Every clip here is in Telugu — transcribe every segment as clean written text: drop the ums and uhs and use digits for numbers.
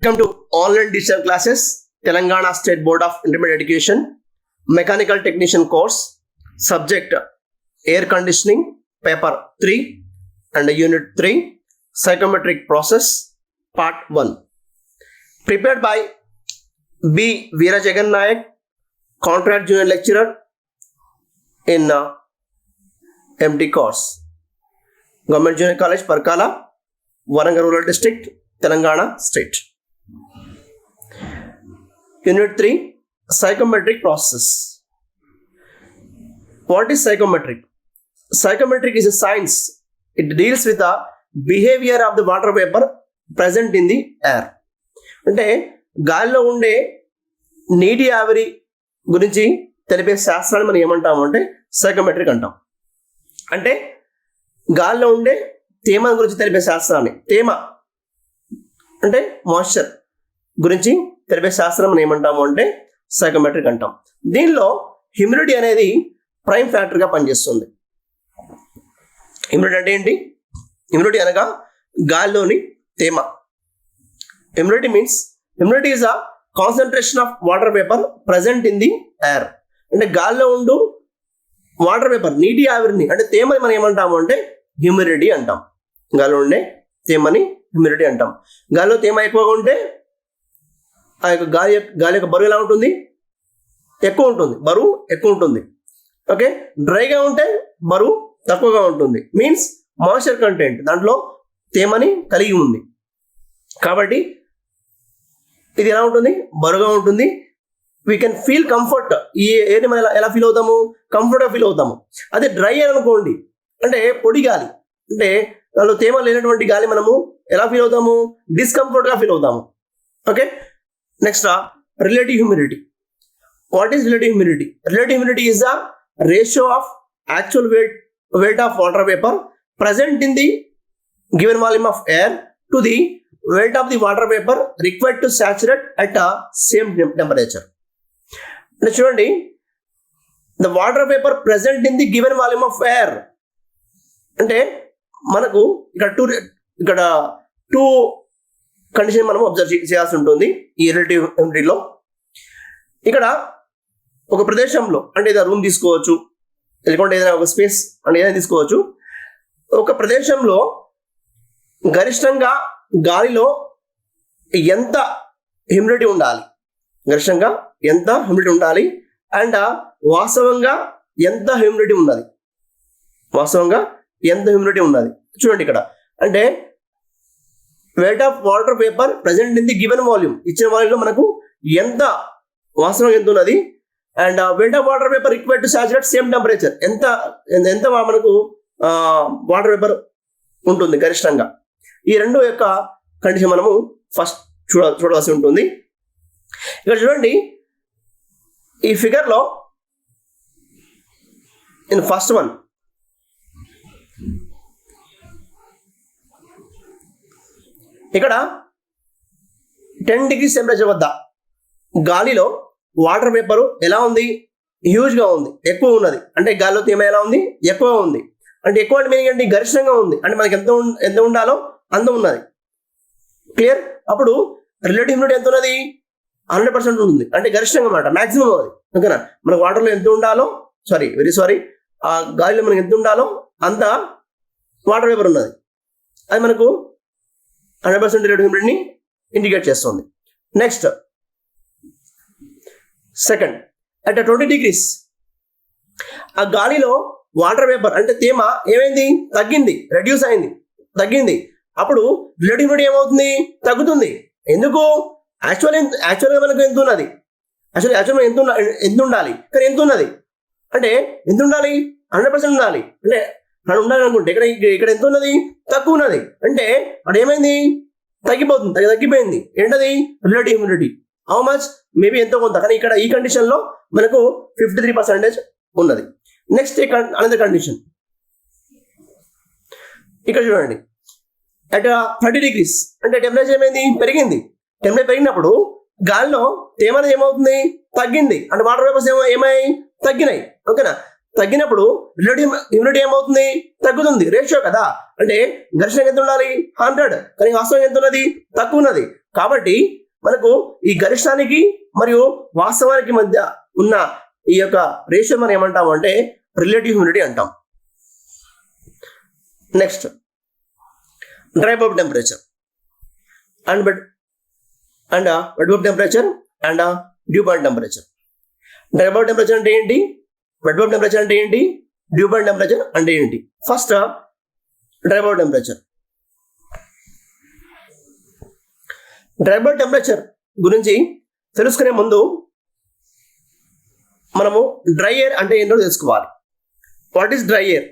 Welcome to online digital classes, Telangana State Board of Intermediate Education, Mechanical Technician course, subject Air Conditioning, paper 3 and unit 3, Psychometric process, part 1. Prepared by B. Veera Jagan Nayak, contract junior lecturer in MD course, Government Junior College, Parkala, Warangal Rural District, Telangana State. Unit 3, Psychometric process. What is psychometric? Psychometric is a science. It deals with the behavior of the water vapor present in the air. అంటే గాలిలో ఉండే నీటి ఆవిరి గురించి తెలిపే శాస్త్రాన్ని మనం ఏమంటాము అంటే సైకోమెట్రిక్ అంటాం. అంటే గాలిలో ఉండే తేమ గురించి తెలిపే శాస్త్రాన్ని, తేమ అంటే మాయిశ్చర్ గురించి తెలిపే శాస్త్రం మనం ఏమంటాము అంటే సైకోమెట్రిక్ అంటాం. దీనిలో హ్యూమిడిటీ అనేది ప్రైమ్ ఫ్యాక్టర్గా పనిచేస్తుంది. హ్యూమిడిటీ అంటే ఏంటి? హ్యూమిడిటీ అనగా గాలిలోని తేమ. Humidity means humidity is a concentration of water vapour present in the air. అంటే గాలిలో ఉండు వాటర్ వేపర్, నీటి ఆవిరిని అంటే తేమని మనం ఏమంటాము అంటే హ్యూమిడిటీ అంటాం. గాలిలో ఉండే తేమని హ్యూమిడిటీ అంటాం. గాలిలో తేమ ఎక్కువగా ఉంటే ఆ యొక్క గాలి యొక్క బరువు ఎలా ఉంటుంది? ఎక్కువ ఉంటుంది, బరువు ఎక్కువ ఉంటుంది. ఓకే, డ్రైగా ఉంటే బరువు తక్కువగా ఉంటుంది. మీన్స్ మాయిశ్చర్ కంటెంట్ దాంట్లో తేమని కలిగి ఉంది కాబట్టి ఇది ఎలా ఉంటుంది? బరువుగా ఉంటుంది. We can feel comfort. ఈ ఏది మనం ఎలా ఫీల్ అవుతాము? కంఫర్ట్గా ఫీల్ అవుతాము. అదే డ్రై అనుకోండి, అంటే పొడి గాలి, అంటే దానిలో తేమ లేనటువంటి గాలి మనము ఎలా ఫీల్ అవుతాము? డిస్కంఫర్ట్గా ఫీల్ అవుతాము. Okay, next relative humidity. What is relative humidity? Relative humidity is the ratio of actual weight of water vapor present in the given volume of air to the weight of the water vapor required to saturate at a same temperature. అంటే చూడండి, the water vapor present in the given volume of air అంటే మనకు ఇక్కడ టూ కండిషన్ మనం అబ్జర్వ్ చేయాల్సి ఉంటుంది ఈ రిలేటివ్ హ్యూమిడిటీలో. ఇక్కడ ఒక ప్రదేశంలో అంటే ఏదైనా రూమ్ తీసుకోవచ్చు, లేకుంటే ఏదైనా ఒక స్పేస్ అంటే ఏదైనా తీసుకోవచ్చు. ఒక ప్రదేశంలో గరిష్టంగా గాలిలో ఎంత హ్యూమిడిటీ ఉండాలి, గరిష్టంగా ఎంత హ్యూమిడిటీ ఉండాలి అండ్ వాస్తవంగా ఎంత హ్యూమిడిటీ ఉన్నది, వాస్తవంగా ఎంత హ్యూమిడిటీ ఉన్నది. చూడండి ఇక్కడ అంటే weight of water vapor present in the given volume, ఇచ్చిన వాల్యూమ్లో మనకు ఎంత వాస్తవంగా ఎంత ఉన్నది and weight of water vapor required to saturate same temperature, ఎంత మనకు వాటర్ వేపర్ ఉంటుంది గరిష్టంగా. ఈ రెండు యొక్క కండిషన్ మనము ఫస్ట్ చూడాల్సి ఉంటుంది. ఇక్కడ చూడండి, ఈ ఫిగర్లో ఇన్ ఫస్ట్ వన్ ఇక్కడ 10 degrees టెంపరేచర్ వద్ద గాలిలో వాటర్ వేపరు ఎలా ఉంది? హ్యూజ్గా ఉంది, ఎక్కువ ఉన్నది. అంటే గాలిలో తేమ ఎలా ఉంది? ఎక్కువగా ఉంది. అంటే ఎక్కువ అంటే మీనింగ్ ఏంటి? గరిష్టంగా ఉంది. అంటే మనకి ఎంత ఉండాలో అంత ఉన్నది. క్లియర్? అప్పుడు రిలేటివ్ హ్యూమిడిటీ ఎంత ఉన్నది? 100% ఉంటుంది. అంటే గరిష్టంగా అన్నమాట, మ్యాక్సిమం అది. ఓకేనా? మనకు వాటర్లో ఎంత ఉండాలో, ఆ గాలిలో మనకి ఎంత ఉండాలో అంత వాటర్ వేపర్ ఉన్నది. అది మనకు 100% రిలేటివ్ హ్యూమిడిటీని ఇండికేట్ చేస్తుంది. నెక్స్ట్ సెకండ్, అట్ 20 degrees ఆ గాలిలో వాటర్ వేపర్ అంటే తేమ ఏమైంది? తగ్గింది, రెడ్యూస్ అయింది, తగ్గింది. అప్పుడు రిలేటివ్ హ్యూమిడిటీ ఏమవుతుంది? తగ్గుతుంది. ఎందుకు? యాక్చువల్గా మనకు ఎంత ఉన్నది? యాక్చువల్గా ఎంత ఉండాలి? కానీ ఎంత ఉన్నది అంటే ఎంత ఉండాలి? 100% ఉండాలి. అంటే మనం ఉండాలి అనుకుంటే ఇక్కడ ఎంత ఉన్నది? తక్కువ ఉన్నది. అంటే అక్కడ ఏమైంది? తగ్గిపోయింది. ఏంటది? Relative humidity. How much? Maybe ఎంతో కొంత. కానీ ఇక్కడ ఈ కండిషన్లో మనకు 53% ఉన్నది. నెక్స్ట్ అనదర్ కండిషన్, ఇక్కడ చూడండి, అట్ 30 degrees అంటే టెంపరేచర్ ఏమైంది? పెరిగింది. టెంపరేచర్ పెరిగినప్పుడు గాలిలో తేమ అనేది ఏమవుతుంది? తగ్గింది. అంటే వాటర్ వేపర్స్ తగ్గినాయి. ఓకేనా? తగ్గినప్పుడు రిలేటివ్ హ్యూమిడిటీ ఏమవుతుంది? తగ్గుతుంది. రేషియో కదా, అంటే గరిష్టంగా ఎంత ఉండాలి? 100, కానీ వాస్తవం ఎంత ఉన్నది? తక్కువ ఉన్నది. కాబట్టి మనకు ఈ గరిష్టానికి మరియు వాస్తవానికి మధ్య ఉన్న ఈ యొక్క రేషియో మనం ఏమంటాం అంటే రిలేటివ్ హ్యూమిడిటీ అంటాం. Next dry bulb temperature and wet bulb temperature and dew point temperature. Dry bulb temperature అంటే ఏంటి, వెట్ బల్బ్ టెంపరేచర్ అంటే ఏంటి, డ్యూ పాయింట్ టెంపరేచర్ అంటే ఏంటి? First dry bulb temperature. Dry bulb temperature గురించి తెలుసుకునే ముందు మనము డ్రై ఎయిర్ అంటే ఏంటో తెలుసుకోవాలి. What is dry air?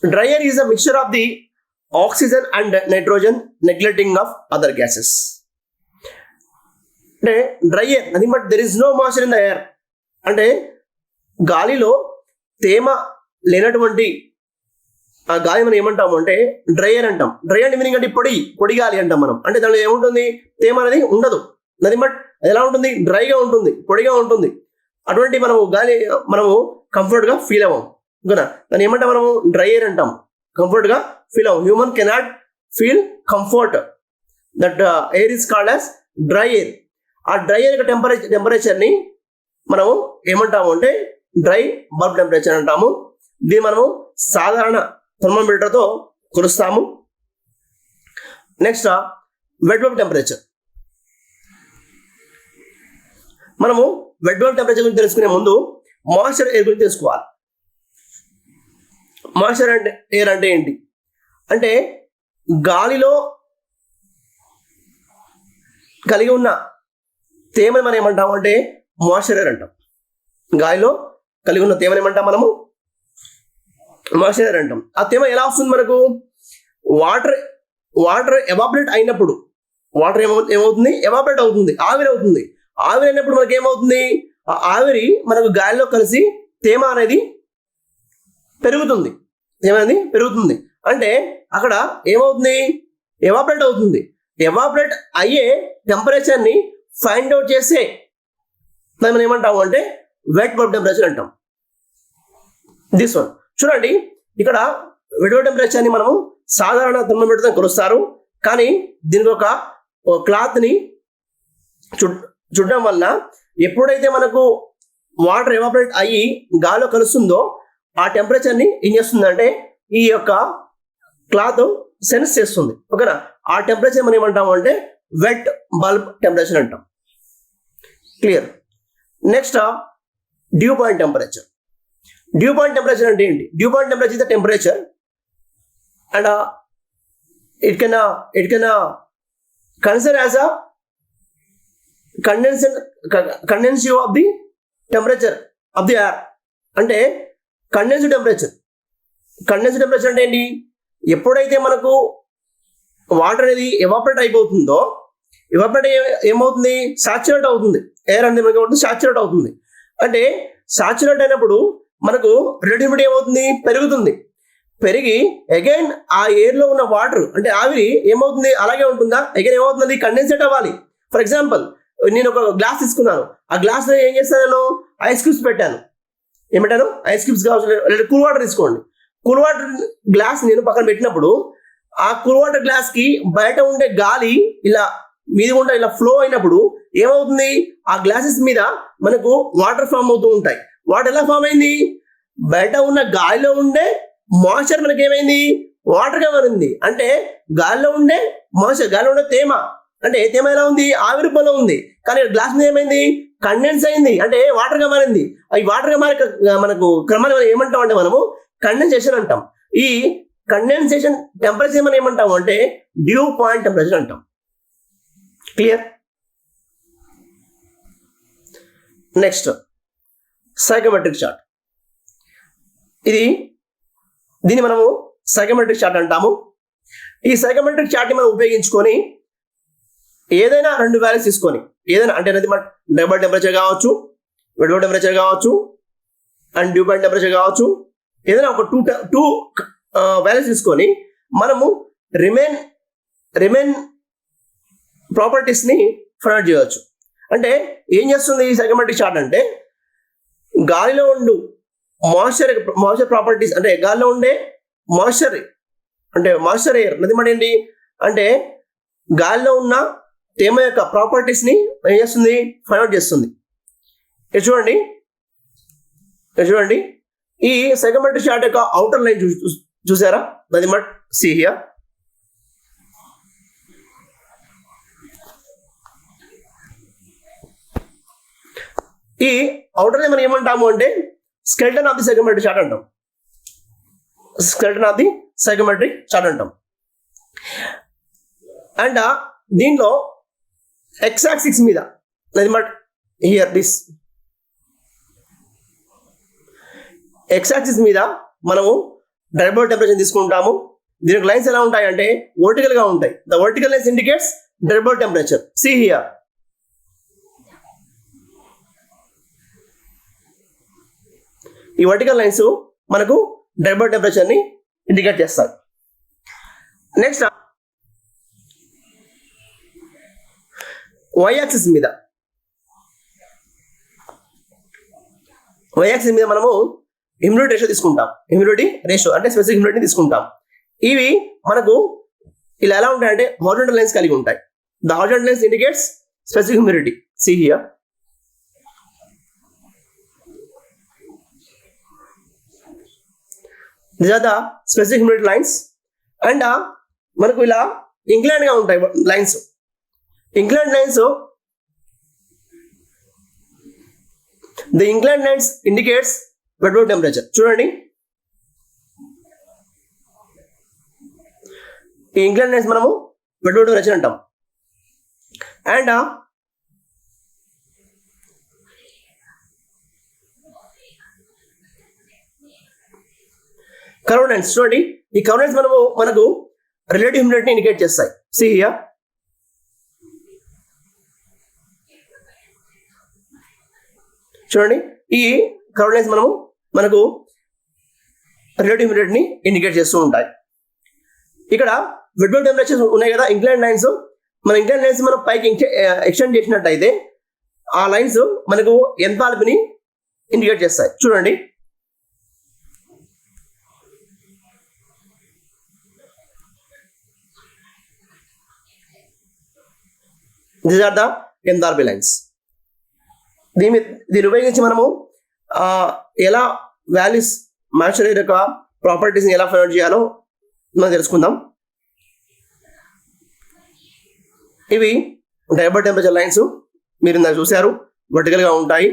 Dry air is a mixture of the oxygen and nitrogen neglecting of other gases. అంటే dry air nothing but there is no moisture in the air. అంటే గాలిలో తేమ లేనటువంటి ఆ గాలి మనం ఏమంటాము అంటే డ్రై ఎయిర్ అంటాం. డ్రై అంటే మీనింగ్ అంటే పొడి గాలి అంటాం మనం. అంటే దానిలో ఏముంటుంది, తేమ అనేది ఉండదు. నథింగ్ బట్ ఎలా ఉంటుంది, డ్రైగా ఉంటుంది, పొడిగా ఉంటుంది. అటువంటి మనము కంఫర్ట్గా ఫీల్ అవ్వం. ఓకేనా, దాన్ని ఏమంటాం మనము డ్రై ఎయిర్ అంటాం. కంఫర్ట్గా ఫీల్ అవ్వం. Human cannot feel comfort. That air is called as dry air. ఆ డ్రై ఎయిర్ టెంపరేచర్ని మనము ఏమంటాము అంటే డ్రై బల్బ్ టెంపరేచర్ అంటాము. దీన్ని మనము సాధారణ థర్మోమీటర్తో కొలుస్తాము. Next wet bulb temperature. మనము వెట్ బల్బ్ టెంపరేచర్ గురించి తెలుసుకునే ముందు మాయిశ్చర్ ఎయిర్ గురించి తెలుసుకోవాలి. మాయిశ్చర్ ఎయిర్ అంటే ఏంటి అంటే గాలిలో కలిగి ఉన్న తేమని మనం ఏమంటాం అంటే మాయిశ్చర్ ఎయిర్ అంటాం. గాలిలో కలిగి ఉన్న తేమని ఏమంటాం మనము మాయిశ్చర్ ఎయిర్ అంటాం. ఆ తేమ ఎలా వస్తుంది మనకు? వాటర్ ఎవాపరేట్ అయినప్పుడు వాటర్ ఏమవుతుంది, ఎవాపరేట్ అవుతుంది, ఆవిరి అవుతుంది. ఆవిరి అయినప్పుడు మనకి ఏమవుతుంది, ఆ ఆవిరి మనకు గాలిలో కలిసి తేమ అనేది పెరుగుతుంది. అంటే అక్కడ ఏమవుతుంది, ఎవాపరేట్ అవుతుంది. ఎవాపరేట్ అయ్యే టెంపరేచర్ని ఫైండ్ అవుట్ చేసే దాన్ని మనం ఏమంటాము అంటే వెట్ బల్బ్ టెంపరేచర్ అంటాం. దిస్ వన్ చూడండి, ఇక్కడ వెట్ బల్బ్ టెంపరేచర్ని మనము సాధారణ థర్మోమీటర్తో కొలుస్తారు. కానీ దీనికి ఒక క్లాత్ని చుట్టడం వల్ల ఎప్పుడైతే మనకు వాటర్ ఎవాపరేట్ అయ్యి గాలిలో కలుస్తుందో ఆ టెంపరేచర్ని ఏం చేస్తుందంటే ఈ యొక్క క్లాత్ సెన్స్ చేస్తుంది. ఓకేనా, ఆ టెంపరేచర్ మనం ఏమంటాము అంటే వెట్ బల్బ్ టెంపరేచర్ అంటాం. Clear. Next due point temperature. Due point temperature అంటే ఏంటి? Due point temperature is the temperature and it can consider as a condension of the temperature of the air. అంటే కండెన్స్డ్ టెంపరేచర్ అంటే ఏంటి? ఎప్పుడైతే మనకు వాటర్ అనేది ఎవాపరేట్ అయిపోతుందో ఏమవుతుంది, సాచురేట్ అవుతుంది. ఎయిర్ అనేది మనకి సాచురేట్ అవుతుంది. అంటే సాచురేట్ అయినప్పుడు మనకు రిలేటివిటీ ఏమవుతుంది, పెరుగుతుంది. పెరిగి అగైన్ ఆ ఎయిర్లో ఉన్న వాటర్ అంటే ఆవిరి ఏమవుతుంది, అలాగే ఉంటుందా? అగైన్ ఏమవుతుంది, కండెన్సేట్ అవ్వాలి. ఫర్ ఎగ్జాంపుల్ నేను ఒక గ్లాస్ తీసుకున్నాను. ఆ గ్లాస్లో ఏం చేస్తాను, నేను ఐస్ క్యూబ్స్ పెట్టాను. ఏమంటాను, ఐస్ క్యూబ్స్ కావచ్చు, లేదా కూల్ వాటర్ తీసుకోండి. కూల్ వాటర్ గ్లాస్ నేను పక్కన పెట్టినప్పుడు ఆ కూల్ వాటర్ గ్లాస్కి బయట ఉండే గాలి ఇలా మీద గుండా ఇలా ఫ్లో అయినప్పుడు ఏమవుతుంది, ఆ గ్లాసెస్ మీద మనకు వాటర్ ఫామ్ అవుతూ ఉంటాయి. వాటర్ ఎలా ఫామ్ అయింది? బయట ఉన్న గాలిలో ఉండే మాయిశ్చర్ మనకి ఏమైంది, వాటర్గా మారింది. అంటే గాలిలో ఉండే మాయిశ్చర్, గాలిలో ఉండే తేమ, అంటే తేమ ఎలా ఉంది, ఆవిరి రూపంలో ఉంది. కానీ గ్లాస్ మీద ఏమైంది, కండెన్స్ అయింది, అంటే వాటర్గా మారింది. ఈ వాటర్గా మారి మనకు క్రమాన్ని ఏమంటాం అంటే మనము కండెన్సేషన్ అంటాం. ఈ కండెన్సేషన్ టెంపరేచర్ మనం ఏమంటాము అంటే డ్యూ పాయింట్ టెంపరేచర్ అంటాం. క్లియర్. Next psychometric chart. దీన్ని మనము సైకోమెట్రిక్ చార్ట్ అంటాము. ఈ సైకోమెట్రిక్ చార్ట్ని మనం ఉపయోగించుకొని ఏదైనా రెండు వాల్యూస్ తీసుకొని, ఏదైనా అంటే డ్రై బల్బ్ టెంపరేచర్ కావచ్చు, వెట్ బల్బ్ టెంపరేచర్ కావచ్చు, అండ్ డ్యూ పాయింట్ టెంపరేచర్ కావచ్చు, ఏదైనా ఒక టూ వాల్యూస్ తీసుకొని మనము రిమైన్ ప్రాపర్టీస్ని ఫైండ్ అవుట్ చేయవచ్చు. అంటే ఏం చేస్తుంది ఈ సైకోమెట్రిక్ చార్ట్ అంటే గాలిలో ఉండు మాయిశ్చర్ ప్రాపర్టీస్, అంటే గాలిలో ఉండే మాయిశ్చర్ ఎయిర్ నది మాట ఏంటి అంటే గాలిలో ఉన్న తేమ యొక్క ప్రాపర్టీస్ని ఏం చేస్తుంది, ఫైండ్ అవుట్ చేస్తుంది. ఇది చూడండి, ఈ సైకోమెట్రిక్ చార్ట్ యొక్క అవుటర్ లైన్ చూసారా, నథింగ్ బట్ సీ హియర్. ఈ అవుటర్ లైన్ మనం ఏమంటాము అంటే skeleton of the psychometric chart అంటాం. అండ్ దీనిలో ఎక్స్ యాక్సిస్ మీద nothing but here this X axis మీద మనము డ్రై బల్బ్ టెంపరేచర్ తీసుకుంటాము. దీనికి లైన్స్ ఎలా ఉంటాయి అంటే వర్టికల్ గా ఉంటాయి. The vertical lines indicates dry bulb temperature. See here. ఈ వర్టికల్ లైన్స్ మనకు డ్రై బల్బ్ టెంపరేచర్ ని ఇండికేట్ చేస్తాయి. నెక్స్ట్ వై యాక్సిస్ మీద మనము హ్యూమిడిటీ రేషియో తీసుకుంటాం. హ్యూమిడిటీ రేషియో అంటే స్పెసిఫిక్ హ్యూమిడిటీ తీసుకుంటాం. ఇవి మనకు ఇలా ఎలా ఉంటాయంటే హారిజాంటల్ లైన్స్ కలిగి ఉంటాయి. The horizontal lines indicates specific humidity. See here. These are the specific humidity lines. And మనకు ఇలా ఇంక్లైన్ గా ఉంటాయి lines. Incline lines, the inclined lines indicates wet bulb temperature. చూడండి, ఈ ఇంక్లైన్ లైన్స్ మనము wet bulb temperature అంటాం. అండ్ కర్వ్ లైన్స్ చూడండి, ఈ కర్వ్ లైన్స్ మనకు రిలేటివ్ హ్యూమిడిటీని ఇండికేట్ చేస్తాయి. See here. చూడండి, ఈ కర్వ్ లైన్స్ మనకు రిలేటివ్ హ్యూమిడిటీని ఇండికేట్ చేస్తూ ఉంటాయి. ఇక్కడ వెట్ బల్బ్ టెంపరేచర్ ఉన్నాయి కదా, ఇంక్లైన్ లైన్స్. మన ఇంక్లైన్ లైన్స్ మనం పైకి ఎక్స్టెండ్ చేసినట్టయితే ఆ లైన్స్ మనకు ఎంథాల్పీని ఇండికేట్ చేస్తాయి. చూడండి, these are the enthalpy lines. దీన్ని ఉపయోగించి మనము ఎలా వాల్యూస్ మాయిశ్చర్ యొక్క ప్రాపర్టీస్ని ఎలా ఫైండ్ అవుట్ చేయాలో మనం తెలుసుకుందాం. ఇవి డ్రై బల్బ్ టెంపరేచర్ లైన్స్. మీరు ఇందాక చూశారు, వర్టికల్గా ఉంటాయి.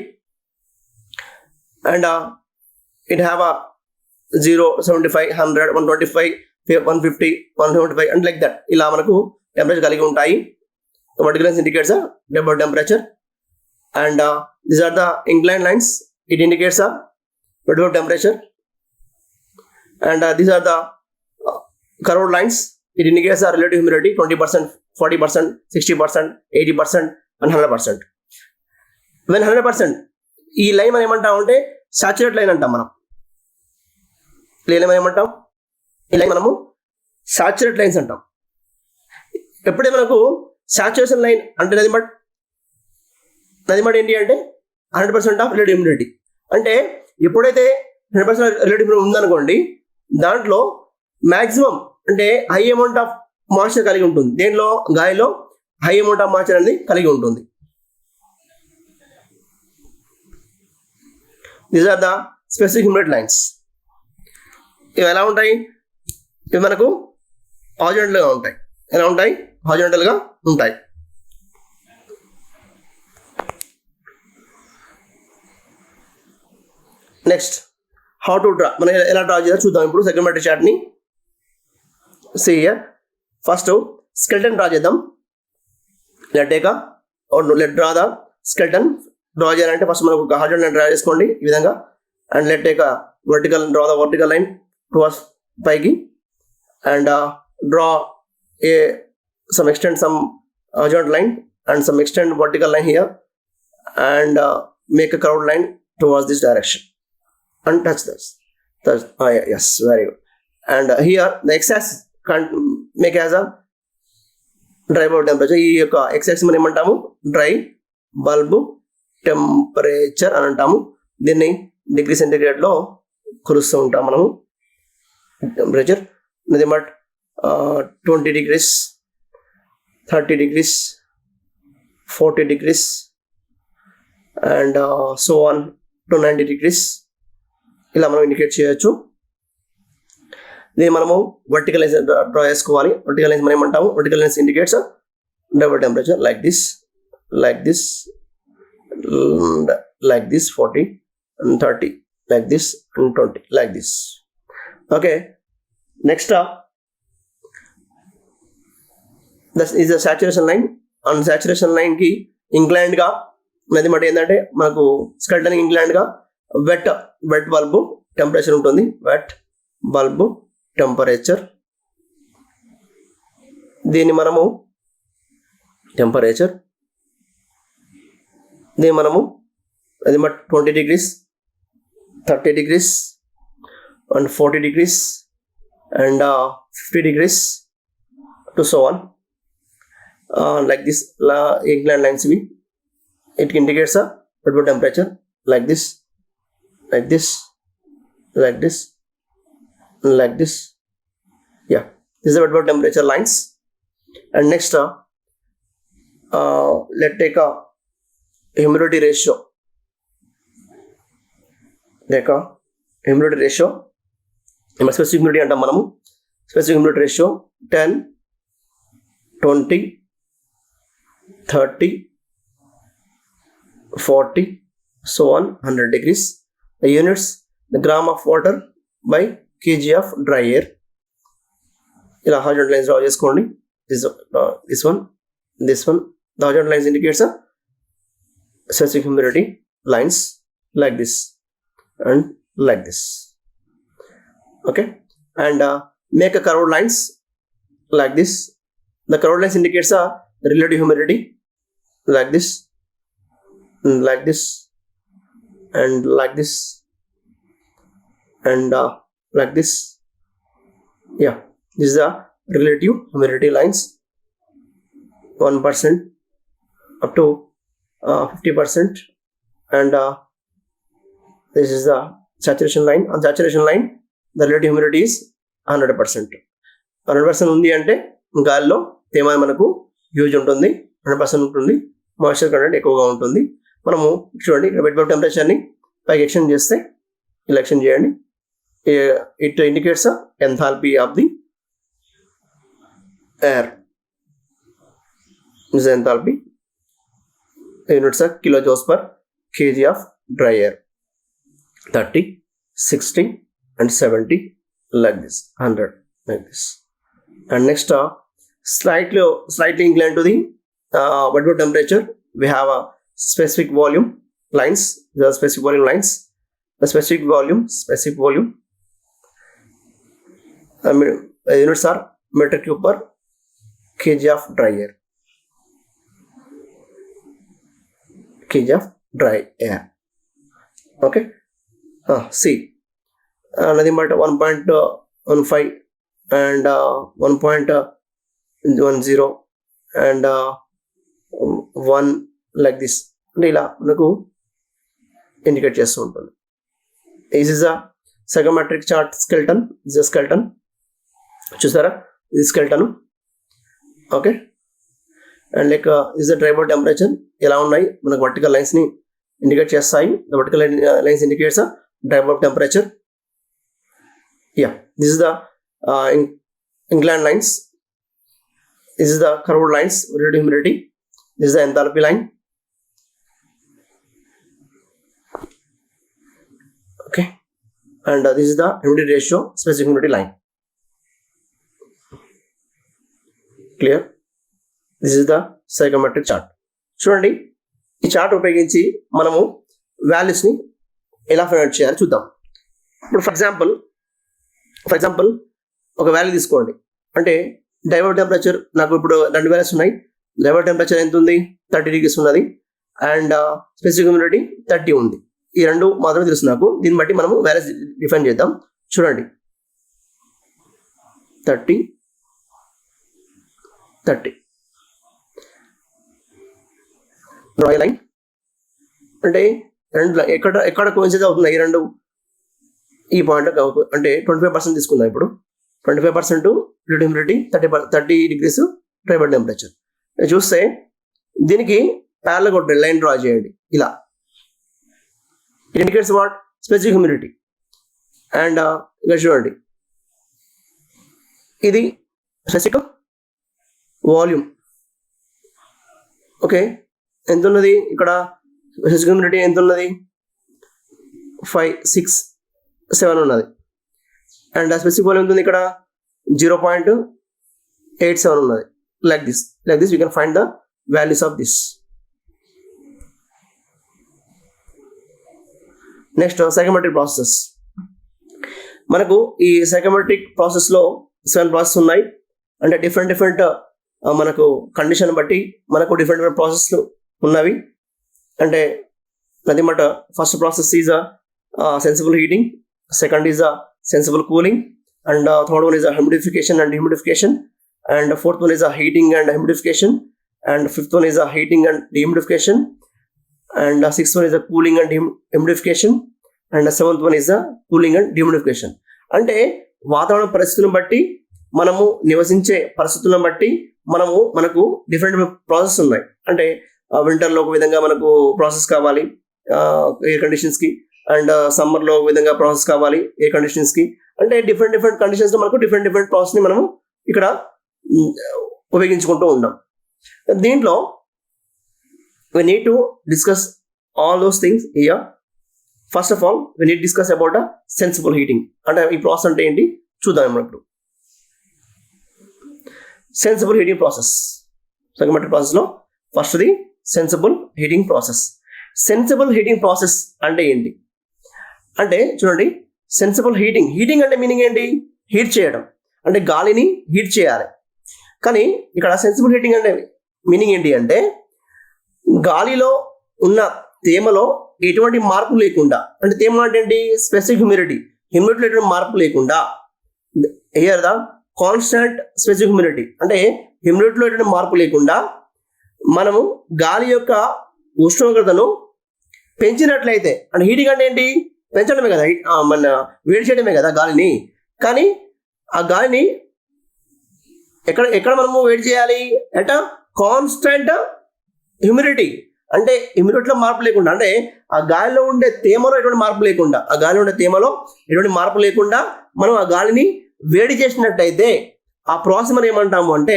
And it have a 0, 75, 100, 125, 150, 175 and like that. ఇలా మనకు టెంపరేచర్ కలిగి ఉంటాయి. Vertical lines indicates a dry bulb temperature, and these are the inclined lines. It indicates a wet bulb temperature, and these are the curved lines. It indicates a relative humidity 20%, 40%, 60%, 80% and 100%. When 100%, ఈ లైన్ మనం ఏమంటామంటే సాచురేట్ లైన్ అంటాం. మనం ఈ లైన్ ఏమంటాం, ఈ లైన్ మనము సాచురేట్ లైన్స్ అంటాం. ఎప్పుడైతే మనకు సాచురేషన్ లైన్ అంటే నది బట్ ఏంటి అంటే 100% ఆఫ్ రిలేటివ్ హ్యూమిడిటీ. అంటే ఎప్పుడైతే 100% రిలేటివ్ హ్యూమిడిటీ ఉందనుకోండి, దాంట్లో మ్యాక్సిమం అంటే హై అమౌంట్ ఆఫ్ మాయిశ్చర్ కలిగి ఉంటుంది. దేంట్లో, గాలిలో హై అమౌంట్ ఆఫ్ మాయిశ్చర్ అనేది కలిగి ఉంటుంది. These are the specific humidity lines. ఇవి ఎలా ఉంటాయి, ఇవి మనకు హారిజాంటల్గా ఉంటాయి. ఎలా ఉంటాయి, హారిజాంటల్గా ఉంటాయి. నెక్స్ట్ హౌ టు డ్రా, మనం ఎలా డ్రా చేయాలో చూద్దాం ఇప్పుడు సైకోమెట్రిక్ చార్ట్ని. See here. First skeleton draw చేద్దాం. Let draw the skeleton. Draw చేయాలంటే ఫస్ట్ మనకు ఒక హారిజాంటల్ లైన్ డ్రా చేసుకోండి ఈ విధంగా. And let take draw the vertical line towards పైకి. And draw some extend some horizontal line and some extend vertical line here, and make a curved line towards this direction and touch this. Yes, very good. And here the x-axis make as a dry bulb temperature. ఈ యొక్క x-axis మనం ఏమంటాము, డ్రై బల్బ్ టెంపరేచర్ అని అంటాము. దీన్ని డిగ్రీ సెంటిగ్రేడ్లో కొలుస్తూ ఉంటాం మనము. టెంపరేచర్ ఇది but 20 degrees, 30 degrees, 40 degrees and so on to 90 degrees ఇలా మనం ఇండికేట్ చేయొచ్చు. దీన్ని మనము వర్టికల్ లైన్స్ డ్రా చేసుకోవాలి. వర్టికల్ లైన్స్ మనం ఏమంటాము, vertical lines indicates driver temperature like this like this 40 and 30 like this and 20 like this. Okay, next up this is the saturation line. On saturation line ki inclined ga ఉన్నది మాట ఏంటంటే మనకు స్కెల్టన్ ఇంక్లైన్డ్ గా వెట్ బల్బ్ టెంపరేచర్ ఉంటుంది. వెట్ బల్బ్ టెంపరేచర్, దీన్ని మనము టెంపరేచర్ దీన్ని మనము అది 20 degrees, 30 degrees and 40 degrees and 50 degrees to so on like this inclined lines we it indicates a particular temperature like this like this like this like this. Yeah, this is about temperature lines. And next let's take a humidity ratio. Like a humidity ratio, specific humidity అంటాం మనము. Specific humidity ratio 10, 20, 30, 40, so on, 100 degrees. The units, the gram of water by kg of dry air. ఇలా horizontal lines draw చేసుకోండి. This one. The horizontal lines indicates a specific humidity lines like this and like this. Okay, and make a curved lines like this. The curved lines indicates a relative humidity like this and like this and like this and like this. Yeah, this is the relative humidity lines. 1% up to 50% and this is the saturation line. On saturation line the relative humidity is 100%. 100% ఉంది అంటే గాలిలో తేమ మనకు హ్యూజ్ ఉంటుంది, 100% ఉంటుంది, మాయిశ్చర్ కంటెంట్ ఎక్కువగా ఉంటుంది. మనము చూడండి ఇక్కడ బెడ్ టెంపరేచర్ని పైకి ఎక్స్టెండ్ చేస్తే ఇలా ఎక్స్టెండ్ చేయండి. It indicates enthalpy of the air. This is enthalpy. Units are kilojoules per kg of dry air. 30, 60 and 70 like this, 100 like this. And next slightly inclined to the whatever temperature, we have a specific volume lines. The specific volume lines, the specific volume units are meter cube per kg of dry air. kg of dry air. Okay, see nothing but 1.15 and 1.10 and 1 like this అంటే ఇలా మనకు ఇండికేట్ చేస్తూ ఉంటుంది. This is a psychometric chart skeleton. This is a skeleton. చూసారా, ఇది skeleton. Okay, and like is the driver temperature ఎలా ఉన్నాయి మనకు వర్టికల్ లైన్స్ ని ఇండికేట్ చేస్తాయి. The vertical lines indicates driver temperature. Yeah, this is the inclined lines. This is the curved lines, relative humidity. This is the enthalpy line. Okay, and this is the humidity ratio, specific humidity line. Clear? This is the psychometric chart. చూడండి, ఈ చార్ట్ ఉపయోగించి మనము వాల్యూస్ ని ఎలా ఫైండ్ అవుట్ చేయాలో చూద్దాం. ఇప్పుడు ఫర్ ఎగ్జాంపుల్ ఒక వాల్యూ తీసుకోండి. అంటే డ్రైవర్ టెంపరేచర్ నాకు ఇప్పుడు 2 వాల్యూస్ ఉన్నాయి. డ్రైవర్ టెంపరేచర్ ఎంత ఉంది, 30 degrees ఉన్నది, అండ్ స్పెసిఫిక్ హ్యూమిడిటీ 30 ఉంది. ఈ రెండు మాత్రమే తెలుసు నాకు. దీన్ని బట్టి మనము వాల్యూస్ డిఫైన్ చేద్దాం. చూడండి, 30 డ్రాయింగ్ లైన్ అంటే రెండు ఎక్కడ కోయిన్సైడ్ అవుతుంది ఈ రెండు, ఈ పాయింట్ అంటే 25% తీసుకుందాం. ఇప్పుడు 25% relative humidity, 30 degrees driver temperature చూస్తే దీనికి ప్యారల్ కొట్టండి, లైన్ డ్రా చేయండి ఇలా. It indicates what? Specific humidity. And ఇక్కడ చూడండి, ఇది స్పెసిఫిక్ వాల్యూమ్. ఓకే, ఎంత ఉన్నది ఇక్కడ? స్పెసిఫిక్ హ్యూమిడిటీ ఎంత ఉన్నది? 5, 6, 7 ఉన్నది. అండ్ స్పెసిఫిక్ వాల్యూమ్ ఎంత ఉంది ఇక్కడ? 0.87 ఉన్నది. Like this we can find the values of this. Next psychometric process. మనకు ఈ సైకోమెట్రిక్ ప్రాసెస్లో 7 ప్రాసెస్ ఉన్నాయి. అంటే డిఫరెంట్ మనకు కండిషన్ బట్టి మనకు డిఫరెంట్ ప్రాసెస్లు ఉన్నవి. అంటే నది మాట first process is sensible heating, second is sensible cooling, and third one is humidification and dehumidification, and fourth one is a heating and humidification, and fifth one is a heating and dehumidification, and sixth one is a cooling and humidification, and seventh one is a cooling and dehumidification. అంటే వాతావరణ పరిస్థితులను బట్టి, మనము నివసించే పరిస్థితులను బట్టి మనకు డిఫరెంట్ ప్రాసెస్ ఉన్నాయి. అంటే వింటర్లో ఒక విధంగా మనకు ప్రాసెస్ కావాలి ఎయిర్ కండిషన్స్కి, అండ్ సమ్మర్లో ఒక విధంగా ప్రాసెస్ కావాలి ఎయిర్ కండిషన్స్కి. అంటే డిఫరెంట్ కండిషన్స్లో మనకు డిఫరెంట్ ప్రాసెస్ని మనము ఇక్కడ ఉపయోగించుకుంటూ ఉంటాం. దీంట్లో we need to discuss all those things here. First of all, we need to discuss about a sensible heating. అంటే ఈ ప్రాసెస్ అంటే ఏంటి చూద్దాం మనం ఇప్పుడు. సెన్సిబుల్ హీటింగ్ ప్రాసెస్, సైకోమెట్రిక్ ప్రాసెస్లో ఫస్ట్ది sensible heating process. Sensible heating process అంటే ఏంటి అంటే చూడండి, సెన్సిబుల్ హీటింగ్ అంటే మీనింగ్ ఏంటి? హీట్ చేయడం, అంటే గాలిని హీట్ చేయాలి. కానీ ఇక్కడ సెన్సిబుల్ హీటింగ్ అంటే మీనింగ్ ఏంటి అంటే గాలిలో ఉన్న తేమలో ఎటువంటి మార్పు లేకుండా, అంటే తేమ అంటే ఏంటి? స్పెసిఫిక్ హ్యూమిడిటీలో ఎటువంటి మార్పు లేకుండా, here the constant specific humidity, అంటే హ్యూమిడిటీలో ఎటువంటి మార్పు లేకుండా మనము గాలి యొక్క ఉష్ణోగ్రతను పెంచినట్లయితే, అంటే హీటింగ్ అంటే ఏంటి? పెంచడమే కదా, మన వేడి చేయడమే కదా గాలిని. కానీ ఆ గాలిని ఎక్కడ మనము వేడి చేయాలి? ఎట్ కాన్స్టెంట్ హ్యూమిడిటీ, అంటే హ్యూమిడిటీలో మార్పు లేకుండా, అంటే ఆ గాలిలో ఉండే తేమలో ఎటువంటి మార్పు లేకుండా మనం ఆ గాలిని వేడి చేసినట్టయితే ఆ ప్రాసెస్ మనం ఏమంటాము అంటే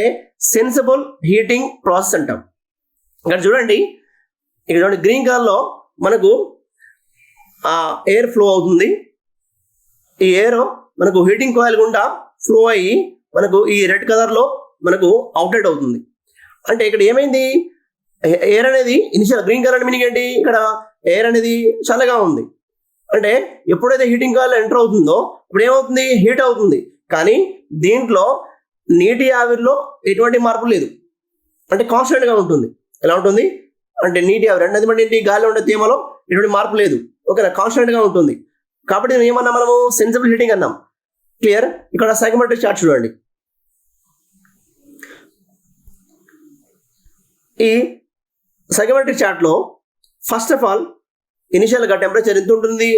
సెన్సిబుల్ హీటింగ్ ప్రాసెస్ అంటాం. ఇక్కడ చూడండి గ్రీన్ కలర్లో మనకు ఎయిర్ ఫ్లో అవుతుంది. ఈ ఎయిర్ మనకు హీటింగ్ కాయిల్ గుండా ఫ్లో అయ్యి మనకు ఈ రెడ్ కలర్లో మనకు అవుట్లెట్ అవుతుంది. అంటే ఇక్కడ ఏమైంది? ఎయిర్ అనేది ఇనిషియల్ గ్రీన్ కలర్ మీనింగ్ ఏంటి? ఇక్కడ ఎయిర్ అనేది చల్లగా ఉంది. అంటే ఎప్పుడైతే హీటింగ్ కాయిల్ ఎంటర్ అవుతుందో ఇప్పుడు ఏమవుతుంది? హీట్ అవుతుంది. కానీ దీంట్లో నీటి ఆవిరిలో ఎటువంటి మార్పు లేదు, అంటే కాన్స్టెంట్గా ఉంటుంది. ఎలా ఉంటుంది అంటే నీటి ఆవిరి అంటే ఏంటి? గాలిలో ఉండే తేమలో ఎటువంటి మార్పు లేదు, ఓకేనా, కాన్స్టెంట్గా ఉంటుంది. కాబట్టి ఏమన్నా మనము సెన్సిబుల్ హీటింగ్ అన్నాం. క్లియర్? ఇక్కడ సైకోమెట్రిక్ చార్ట్ చూడండి. ఈ సైకోమెట్రిక్ చార్ట్లో ఫస్ట్ ఆఫ్ ఆల్ ఇనిషియల్గా టెంపరేచర్ ఎంత ఉంటుంది?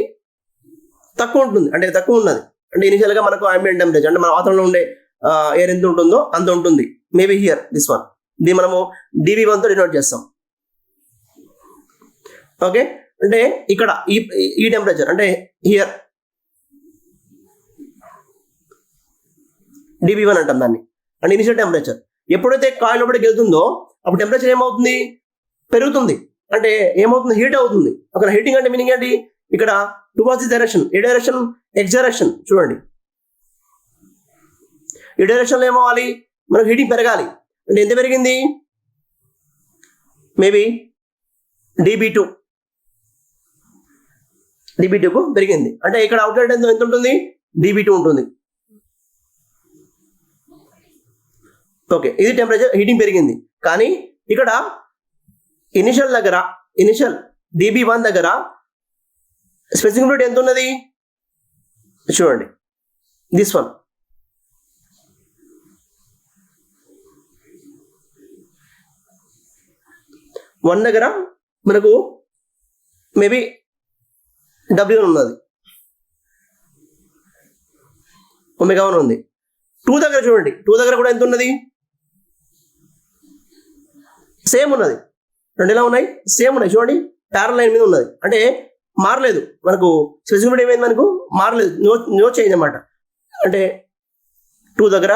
తక్కువ ఉంటుంది, అంటే తక్కువ ఉన్నది. అంటే ఇనిషియల్గా మనకు ambient టెంపరేచర్, అంటే మన వాతావరణంలో ఉండే ఎయిర్ ఎంత ఉంటుందో అంత ఉంటుంది. మేబీ హియర్ దిస్ వన్, దీన్ని మనము dV1తో డినోట్ చేస్తాం. ఓకే, అంటే ఇక్కడ ఈ టెంపరేచర్ అంటే హియర్ dV1 అంటాం దాన్ని, అంటే ఇనిషియల్ టెంపరేచర్. ఎప్పుడైతే కాయిల్ లోపలికి వెళ్తుందో అప్పుడు టెంపరేచర్ ఏమవుతుంది? పెరుగుతుంది. అంటే ఏమవుతుంది? హీట్ అవుతుంది. ఒక హీటింగ్ అంటే మీనింగ్ ఏంటి? ఇక్కడ towards the direction, A direction? X direction. చూడండి, ఈ డైరెక్షన్లో ఏమవ్వాలి? మనకు హీటింగ్ పెరగాలి. అంటే ఎంత పెరిగింది? మేబీ dB2కు పెరిగింది. అంటే ఇక్కడ అవుట్లెట్ ఎంత ఉంటుంది? dB2 ఉంటుంది. ఓకే, ఇది టెంపరేచర్, హీటింగ్ పెరిగింది. కానీ ఇక్కడ ఇనిషియల్ dB1 దగ్గర స్పెసిఫిక్ హ్యూమిడిటీ ఎంత ఉన్నది? చూడండి, దిస్ వన్. వన్ దగ్గర మనకు మేబీ W1 ఉన్నది, ఒమేగా 1 ఉంది. 2 దగ్గర చూడండి, 2 దగ్గర కూడా ఎంత ఉన్నది? సేమ్ ఉన్నది, రెండు ఎలా ఉన్నాయి, సేమ్ ఉన్నాయి. చూడండి ప్యారల్ లైన్ మీద ఉన్నది, అంటే మారలేదు. మనకు స్పెసిఫిక్ హ్యూమిడిటీ ఏమైంది, మనకు మారలేదు, నో చేంజ్ అనమాట. అంటే 2 దగ్గర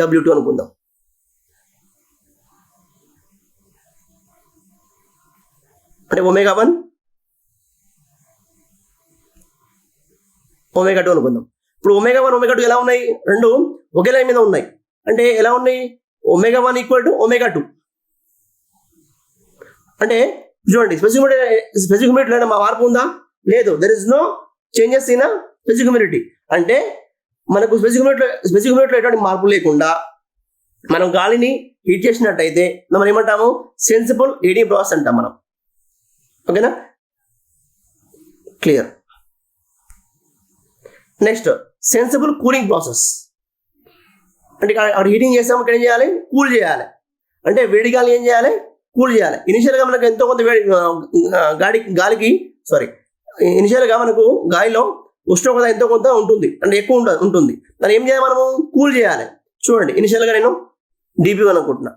W2 అనుకుందాం. అంటే ω1 ω2 అనుకుందాం. ఇప్పుడు ω1 ω2 ఎలా ఉన్నాయి, రెండు ఒకే లైన్ మీద ఉన్నాయి. అంటే ఎలా ఉన్నాయి, ω1 ఈక్వల్ టు ω2. అంటే చూడండి స్పెసిఫిక్ హ్యూమిడిటీలో మా మార్పు ఉందా, లేదు. There is no changes in specific humidity. అంటే మనకు స్పెసిఫిక్ హ్యూమిడిటీలో ఎటువంటి మార్పు లేకుండా మనం గాలిని హీట్ చేసినట్టయితే మనం ఏమంటాము, సెన్సిబుల్ హీటింగ్ ప్రాసెస్ అంటాం మనం. ఓకేనా, clear. Next sensible cooling process. అంటే అక్కడ హీటింగ్ చేస్తాము, ఇక్కడ ఏం చేయాలి, కూల్ చేయాలి. అంటే వేడి గాలి ఏం చేయాలి, కూల్ చేయాలి. ఇనిషియల్గా మనకు ఎంతో కొంత ఇనిషియల్గా మనకు గాలిలో ఉష్ణోగ్రత ఎంతో కొంత ఉంటుంది, అంటే ఎక్కువ ఉంటుంది. దాన్ని ఏం చేయాలి, మనము కూల్ చేయాలి. చూడండి ఇనిషియల్గా నేను dB1 అనుకుంటున్నా,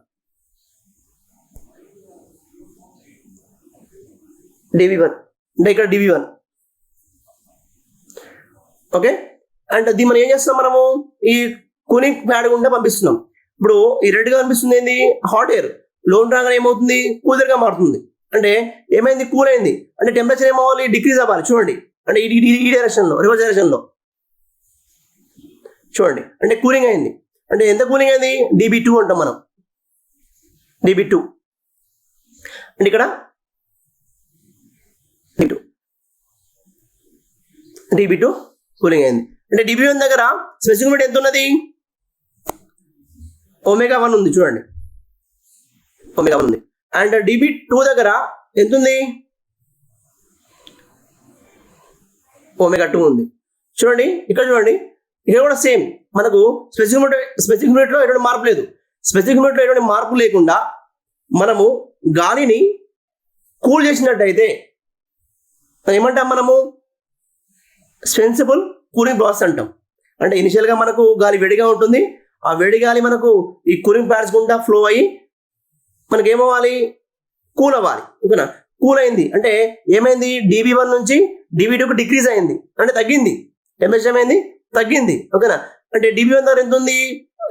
dB1 అంటే ఇక్కడ dB1. ఓకే, అండ్ దీన్ని మనం ఏం చేస్తున్నాం, మనము ఈ కూలింగ్ ప్యాడ్ గుండా పంపిస్తున్నాం. ఇప్పుడు ఈ రెడ్గా కనిపిస్తుంది ఏంది, హాట్ ఎయిర్. లోన్ రాగానే ఏమవుతుంది, కూలర్గా మారుతుంది. అంటే ఏమైంది, కూల్ అయింది. అంటే టెంపరేచర్ ఏమవ్వాలి, డిక్రీజ్ అవ్వాలి. చూడండి అంటే ఈ డైరెక్షన్లో, రివర్స్ డైరెక్షన్లో చూడండి. అంటే కూలింగ్ అయింది. అంటే ఎంత కూలింగ్ అయింది, dB2 అంటాం మనం, dB2. అంటే ఇక్కడ dB2 కూలింగ్ అయింది. అంటే dB1 దగ్గర స్పెసిఫిక్ హ్యూమిడిటీ ఎంత ఉన్నది, ω1 ఉంది. చూడండి ω1 ఉంది. అండ్ dB2 దగ్గర ఎంత ఉంది, ω2 ఉంది. చూడండి ఇక్కడ చూడండి, ఇక్కడ కూడా సేమ్. మనకు స్పెసిఫిక్ హ్యూమిడిటీలో ఎటువంటి మార్పు లేదు. స్పెసిఫిక్ హ్యూమిడిటీలో ఎటువంటి మార్పు లేకుండా మనము గాలిని కూల్ చేసినట్టయితే ఏమంటాం, మనము సెన్సిబుల్ కూలింగ్ ప్రాసెస్ అంటాం. అంటే ఇనిషియల్గా మనకు గాలి వేడిగా ఉంటుంది. ఆ వేడి గాలి మనకు ఈ కూలింగ్ ప్యాడ్స్ గుండా ఫ్లో అయ్యి మనకి ఏమవ్వాలి, కూల్ అవ్వాలి. ఓకేనా, కూల్ అయింది. అంటే ఏమైంది, dB1 నుంచి dB2కు డిక్రీజ్ అయింది, అంటే తగ్గింది. టెంపరేచర్ ఏమైంది, తగ్గింది. ఓకేనా, అంటే dB1 దగ్గర ఎంత ఉంది,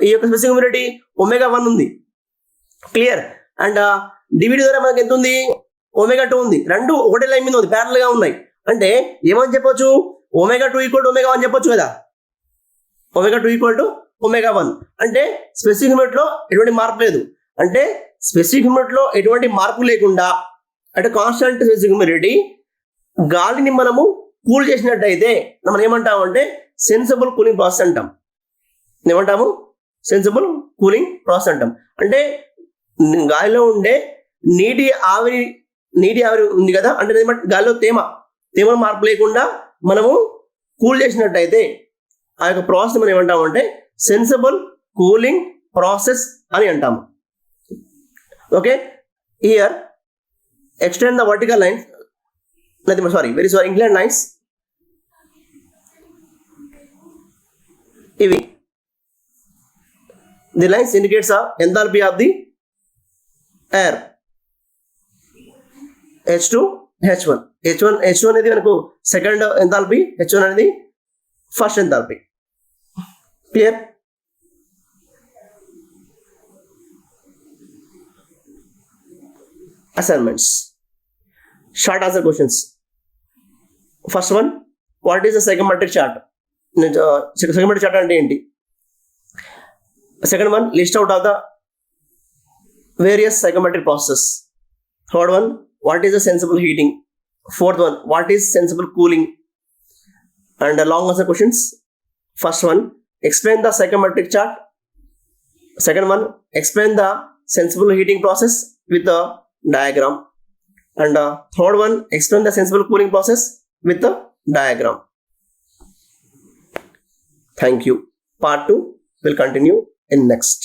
ఈ యొక్క స్పెసిఫిక్ హ్యూమిడిటీ ω1 ఉంది. క్లియర్. అండ్ dB2 దగ్గర మనకి ఎంత ఉంది, ω2 ఉంది. రెండు ఒకటే లైన్ మీద ఉంది, ప్యారల్ గా ఉన్నాయి. అంటే ఏమని చెప్పొచ్చు, ω2 ఈక్వల్ టు ω1 చెప్పొచ్చు కదా. ω2 ఈక్వల్ టు ω1 అంటే స్పెసిఫిక్ హ్యూమిడిటీలో ఎటువంటి మార్పు లేదు. అంటే స్పెసిఫిక్ హ్యూమిడిటీలో ఎటువంటి మార్పు లేకుండా, అంటే కాన్స్టెంట్ స్పెసిఫిక్ హ్యూమిడిటీ, గాలిని మనము కూల్ చేసినట్టయితే మనం ఏమంటాము అంటే సెన్సిబుల్ కూలింగ్ ప్రాసెస్ అంటాం. ఏమంటాము, సెన్సిబుల్ కూలింగ్ ప్రాసెస్ అంటాం. అంటే గాలిలో ఉండే నీటి ఆవిరి ఉంది కదా, అంటే గాలిలో తేమ మార్పు లేకుండా మనము కూల్ చేసినట్టయితే ఆ యొక్క ప్రాసెస్ మనం ఏమంటాము అంటే సెన్సిబుల్ కూలింగ్ ప్రాసెస్ అని అంటాము. Okay, here extend the vertical lines, inclined lines. ఇవి the lines indicates the enthalpy of the air, H2 H1. H1 అనేది మనకు సెకండ్ ఎంథాల్పీ, H1 అనేది first enthalpy. Clear. Assignments, short answer questions. First one, what is a psychometric chart? Psychometric chart అంటే ఏంటి? Second one, list out of the various psychometric processes. Third one, what is the sensible heating? Fourth one, what is sensible cooling? And long answer questions. First one, explain the psychometric chart. Second one, explain the sensible heating process with the diagram. And third one, explain the sensible cooling process with the diagram. Thank you. Part 2 will continue in next.